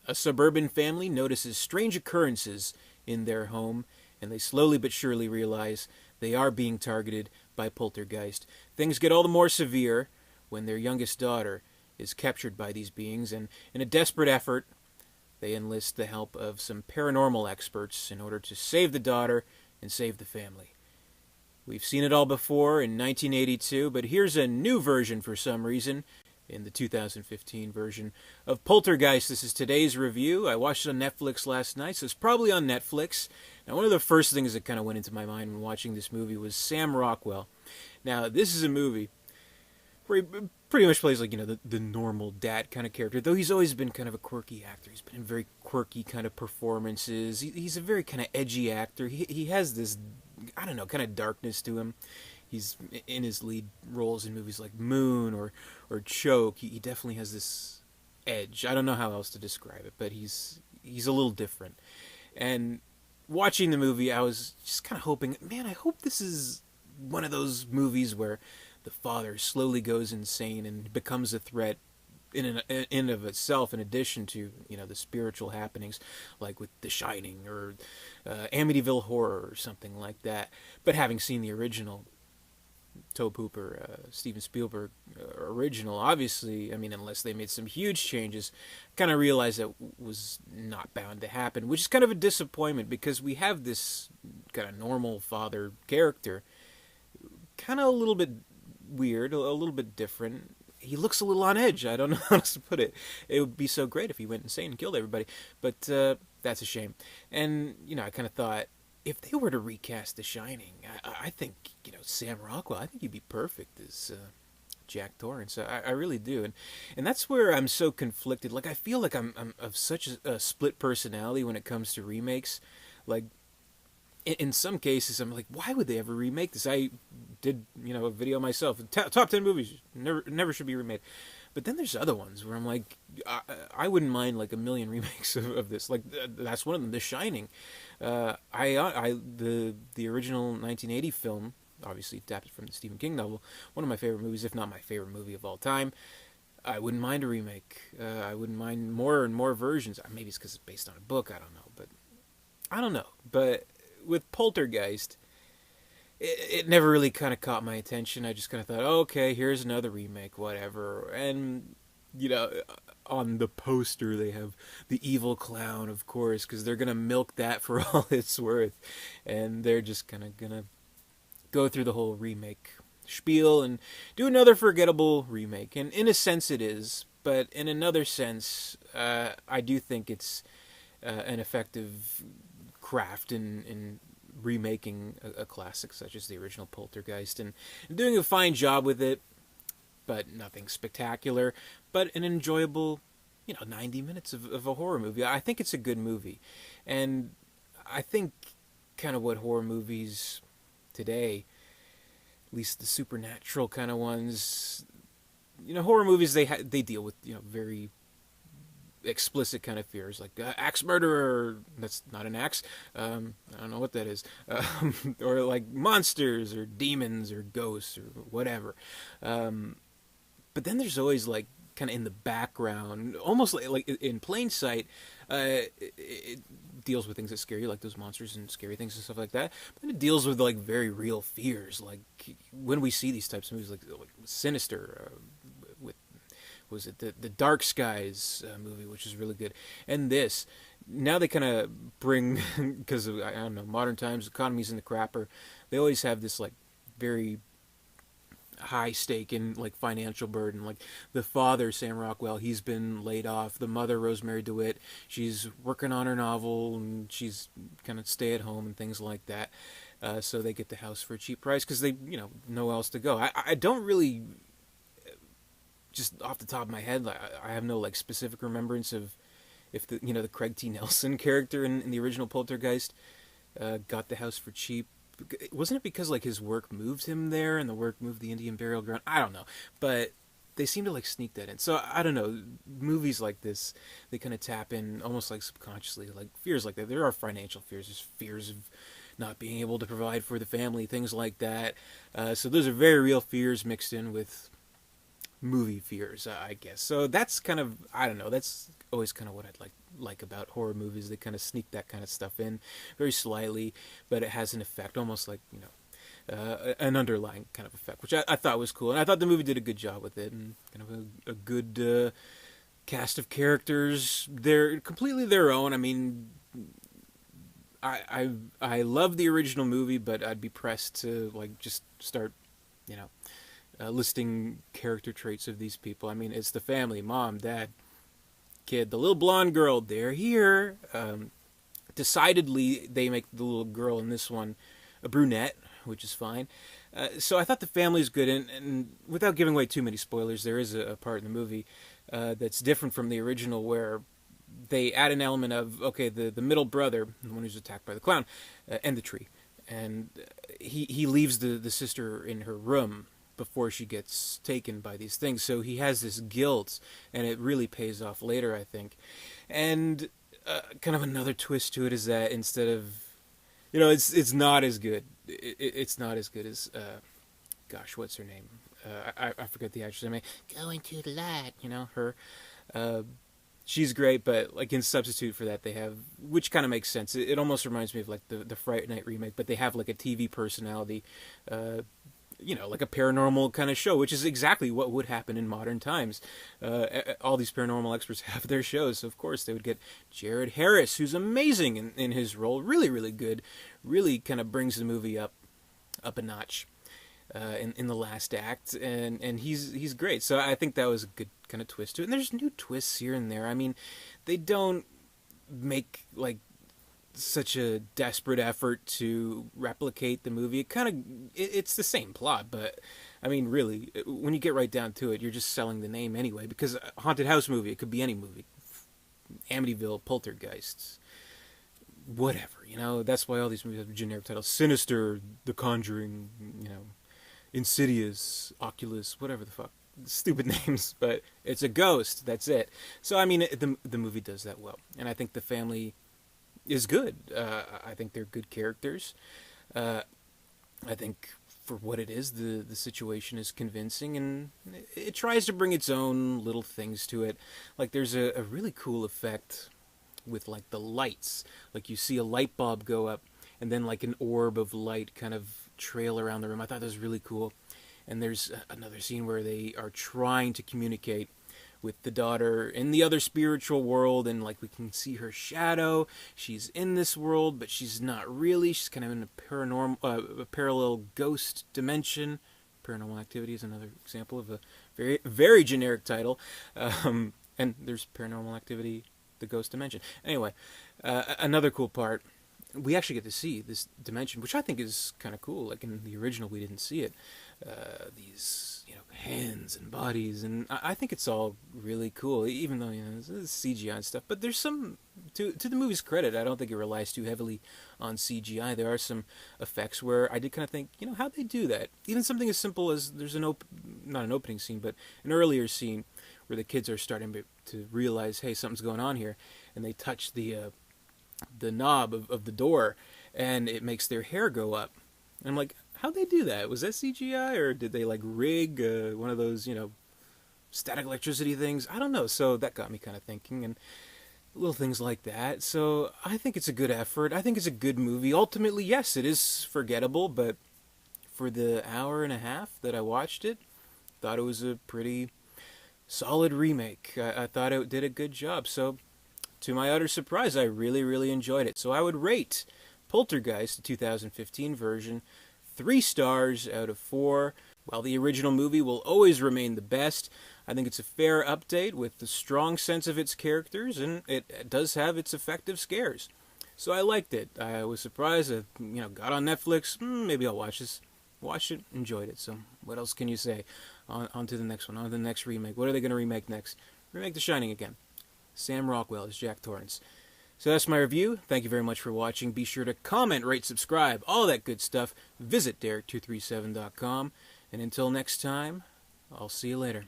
A suburban family notices strange occurrences in their home, and they slowly but surely realize they are being targeted by Poltergeist. Things get all the more severe when their youngest daughter is captured by these beings, and in a desperate effort, they enlist the help of some paranormal experts in order to save the daughter and save the family. We've seen it all before in 1982, but here's a new version for some reason in the 2015 version of Poltergeist. This is today's review. I watched it on Netflix last night, so it's probably on Netflix. Now, one of the first things that kind of went into my mind when watching this movie was Sam Rockwell. Now, this is a movie where he pretty much plays like, the normal dad kind of character, though he's always been kind of a quirky actor. He's been in very quirky kind of performances. He's a very kind of edgy actor. He has this, I don't know, kind of darkness to him. He's in his lead roles in movies like Moon or Choke. He definitely has this edge. I don't know how else to describe it, but he's a little different. And watching the movie, I was just kind of hoping, man, I hope this is one of those movies where the father slowly goes insane and becomes a threat in and of itself, in addition to the spiritual happenings, like with The Shining or Amityville Horror or something like that. But having seen the original Tobe Hooper, Steven Spielberg original, obviously, I mean, unless they made some huge changes, kind of realized that was not bound to happen, which is kind of a disappointment because we have this kind of normal father character, kind of a little bit weird, a little bit different. He looks a little on edge. I don't know how else to put it. It would be so great if he went insane and killed everybody, but that's a shame. And I kind of thought, if they were to recast The Shining, I think Sam Rockwell, I think he'd be perfect as Jack Torrance. I really do, and that's where I'm so conflicted. Like, I feel like I'm of such a split personality when it comes to remakes. Like, in some cases, I'm like, why would they ever remake this? I did a video myself, top 10 movies never should be remade. But then there's other ones where I'm like, I wouldn't mind like a million remakes of this. Like, that's one of them, The Shining. The original 1980 film, obviously adapted from the Stephen King novel, one of my favorite movies, if not my favorite movie of all time. I wouldn't mind a remake. I wouldn't mind more and more versions. Maybe it's because it's based on a book. I don't know. But with Poltergeist, it never really kind of caught my attention. I just kind of thought, oh, okay, here's another remake, whatever. And, on the poster they have the evil clown, of course, because they're going to milk that for all it's worth. And they're just kind of going to go through the whole remake spiel and do another forgettable remake. And in a sense it is, but in another sense, I do think it's an effective craft in remaking a classic such as the original Poltergeist, and doing a fine job with it, but nothing spectacular, but an enjoyable 90 minutes of a horror movie. I think it's a good movie, and I think kind of what horror movies today, at least the supernatural kind of ones, horror movies, they deal with very explicit kind of fears, like axe murderer. That's not an axe. I don't know what that is. Or like monsters or demons or ghosts or whatever. But then there's always like kind of in the background, almost like in plain sight. It deals with things that scare you, like those monsters and scary things and stuff like that. But then it deals with like very real fears, like when we see these types of movies, like Sinister. Was it the Dark Skies movie, which is really good, and this. Now they kind of bring, because of, I don't know, modern times, economy's in the crapper, they always have this like very high stake in like financial burden. Like the father, Sam Rockwell, he's been laid off. The mother, Rosemary DeWitt, she's working on her novel and she's kind of stay at home and things like that. So they get the house for a cheap price because they know else to go. I don't really, just off the top of my head, I have no like specific remembrance of if the Craig T. Nelson character in the original Poltergeist got the house for cheap. Wasn't it because like his work moved him there and the work moved the Indian burial ground? I don't know, but they seem to like sneak that in. So I don't know. Movies like this, they kind of tap in almost like subconsciously, like fears like that. There are financial fears. There's fears of not being able to provide for the family, things like that. So those are very real fears mixed in with movie fears, I guess. So that's kind of, I don't know, that's always kind of what I'd like like about horror movies. They kind of sneak that kind of stuff in very slyly, but it has an effect, almost like, an underlying kind of effect, which I thought was cool. And I thought the movie did a good job with it, and kind of a good cast of characters. They're completely their own. I mean, I love the original movie, but I'd be pressed to like just start, you know, listing character traits of these people. I mean, it's the family: mom, dad, kid, the little blonde girl. They're here. Decidedly, they make the little girl in this one a brunette, which is fine. So I thought the family is good, and without giving away too many spoilers, there is a part in the movie that's different from the original where they add an element of, okay, the middle brother, the one who's attacked by the clown, and the tree, and he leaves the sister in her room before she gets taken by these things, so he has this guilt, and it really pays off later, I think. And kind of another twist to it is that instead of, it's not as good. It's not as good as, gosh, what's her name? I forget the actress name. Going to the light, her. She's great, but like in substitute for that, they have, which kind of makes sense. It almost reminds me of like the Fright Night remake, but they have like a TV personality, like a paranormal kind of show, which is exactly what would happen in modern times. All these paranormal experts have their shows, so of course they would get Jared Harris, who's amazing in his role, really, really good, really kind of brings the movie up a notch in the last act, and he's great. So I think that was a good kind of twist to it. And there's new twists here and there. I mean, they don't make like such a desperate effort to replicate the movie. It's the same plot, but I mean, really, when you get right down to it, you're just selling the name anyway. Because a haunted house movie, it could be any movie, Amityville, Poltergeist, whatever. That's why all these movies have generic titles: Sinister, The Conjuring, Insidious, Oculus, whatever the fuck. Stupid names, but it's a ghost. That's it. So I mean, the movie does that well, and I think the family is good. I think they're good characters. I think for what it is, the situation is convincing, and it tries to bring its own little things to it. Like there's a really cool effect with like the lights. Like you see a light bulb go up, and then like an orb of light kind of trail around the room. I thought that was really cool. And there's another scene where they are trying to communicate with the daughter in the other spiritual world, and like we can see her shadow. She's in this world, but she's not really. She's kind of in a parallel ghost dimension. Paranormal Activity is another example of a very, very generic title. And there's Paranormal Activity, the ghost dimension. Anyway, another cool part. We actually get to see this dimension, which I think is kind of cool. Like in the original, we didn't see it. These, hands and bodies, and I think it's all really cool, even though, it's CGI and stuff. But there's some, to the movie's credit, I don't think it relies too heavily on CGI. There are some effects where I did kind of think, how'd they do that? Even something as simple as there's not an opening scene, but an earlier scene where the kids are starting to realize, hey, something's going on here, and they touch the knob of the door, and it makes their hair go up. And I'm like, how'd they do that? Was that CGI, or did they like rig one of those, static electricity things? I don't know. So that got me kind of thinking, and little things like that. So I think it's a good effort. I think it's a good movie. Ultimately, yes, it is forgettable, but for the hour and a half that I watched it, thought it was a pretty solid remake. I thought it did a good job. So to my utter surprise, I really, really enjoyed it. So I would rate Poltergeist, the 2015 version, 3 stars out of 4. While the original movie will always remain the best, I think it's a fair update with the strong sense of its characters, and it does have its effective scares. So I liked it. I was surprised. I got on Netflix. Maybe I'll watch this. Watched it, enjoyed it. So what else can you say? On to the next one. On to the next remake. What are they going to remake next? Remake The Shining again. Sam Rockwell as Jack Torrance. So that's my review. Thank you very much for watching. Be sure to comment, rate, subscribe, all that good stuff. Visit Derek237.com. And until next time, I'll see you later.